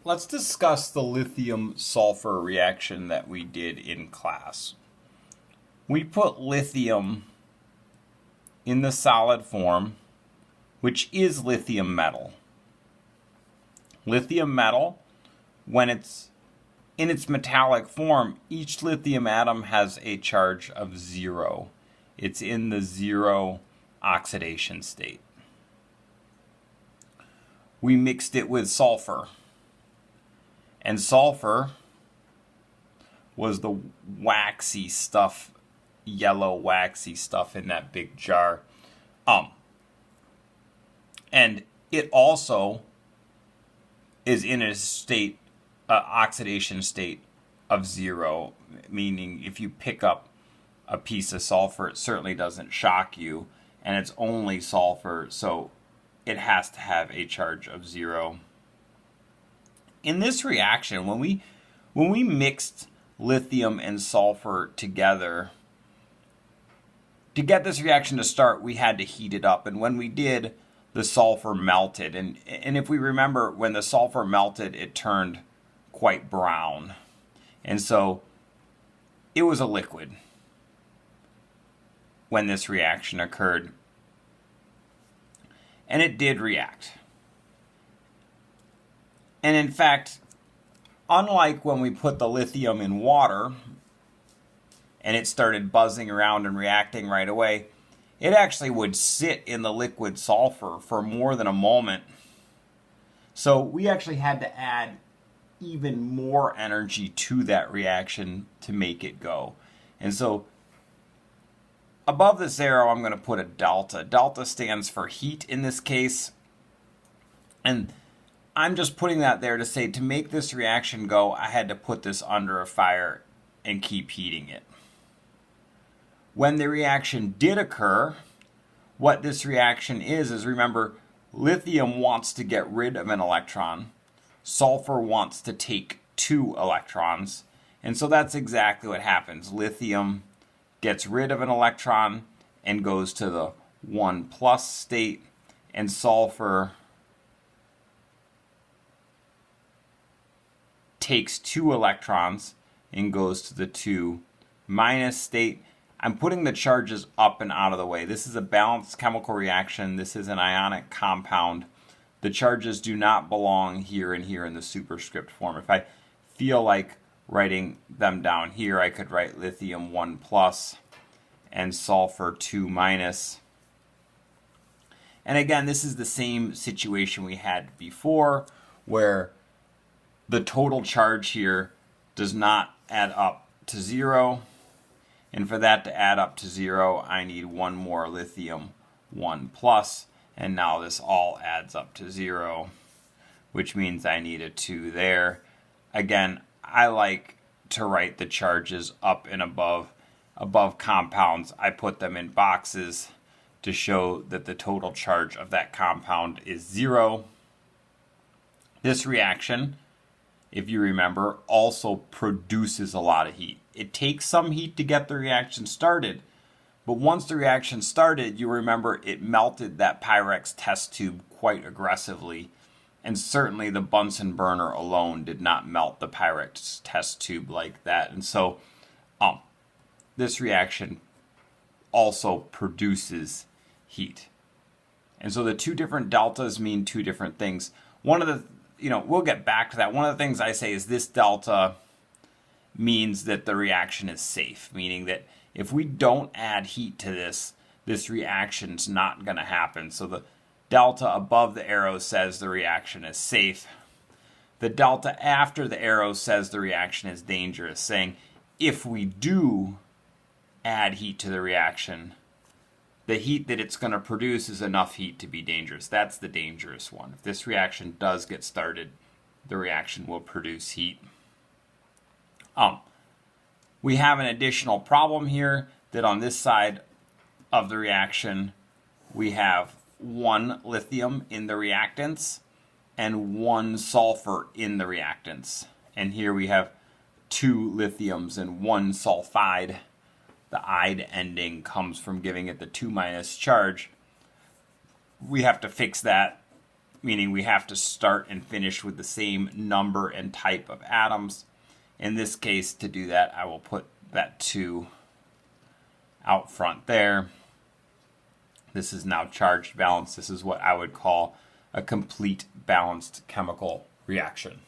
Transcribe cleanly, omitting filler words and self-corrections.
let's discuss the lithium-sulfur reaction that we did in class. We put lithium in the solid form, which is lithium metal. Lithium metal, when it's in its metallic form, each lithium atom has a charge of 0. It's in the 0 oxidation state. We mixed it with sulfur. And sulfur was the waxy stuff, yellow waxy stuff in that big jar. And it also is in a state, oxidation state of 0, meaning if you pick up a piece of sulfur, it certainly doesn't shock you, and it's only sulfur, so it has to have a charge of 0. In this reaction, when we mixed lithium and sulfur together, to get this reaction to start, we had to heat it up, and when we did, the sulfur melted, and if we remember, when the sulfur melted, it turned quite brown, and so it was a liquid when this reaction occurred, and it did react. And in fact, unlike when we put the lithium in water and it started buzzing around and reacting right away, it actually would sit in the liquid sulfur for more than a moment. So we actually had to add even more energy to that reaction to make it go. And so above this arrow, I'm going to put a delta. Delta stands for heat in this case. And I'm just putting that there to say, to make this reaction go, I had to put this under a fire and keep heating it. When the reaction did occur, what this reaction is remember, lithium wants to get rid of an electron. Sulfur wants to take 2 electrons. And so that's exactly what happens. Lithium gets rid of an electron and goes to the 1+ state, and sulfur takes 2 electrons and goes to the 2- state. I'm putting the charges up and out of the way. This is a balanced chemical reaction. This is an ionic compound. The charges do not belong here and here in the superscript form. If I feel like writing them down here, I could write lithium 1+ and sulfur 2-. And again, this is the same situation we had before, where the total charge here does not add up to 0. And for that to add up to 0, I need one more lithium 1+. And now this all adds up to 0, which means I need a 2 there. Again, I like to write the charges up and above compounds. I put them in boxes to show that the total charge of that compound is 0. This reaction, if you remember, also produces a lot of heat. It takes some heat to get the reaction started, but once the reaction started, you remember it melted that Pyrex test tube quite aggressively, and certainly the Bunsen burner alone did not melt the Pyrex test tube like that. And so this reaction also produces heat. And so the 2 different deltas mean 2 different things. One of the, we'll get back to that. One of the things I say is this delta means that the reaction is safe, meaning that if we don't add heat to this reaction's not going to happen. So the delta above the arrow says the reaction is safe. The delta after the arrow says the reaction is dangerous, saying if we do add heat to the reaction, the heat that it's going to produce is enough heat to be dangerous. That's the dangerous one. If this reaction does get started, the reaction will produce heat. We have an additional problem here, that on this side of the reaction, we have 1 lithium in the reactants and 1 sulfur in the reactants. And here we have 2 lithiums and 1 sulfide. The "ide" ending comes from giving it the 2- charge. We have to fix that meaning we have to start and finish with the same number and type of atoms. In this case, to do that, I will put that 2 out front there. This is now charged balanced. This is what I would call a complete balanced chemical reaction.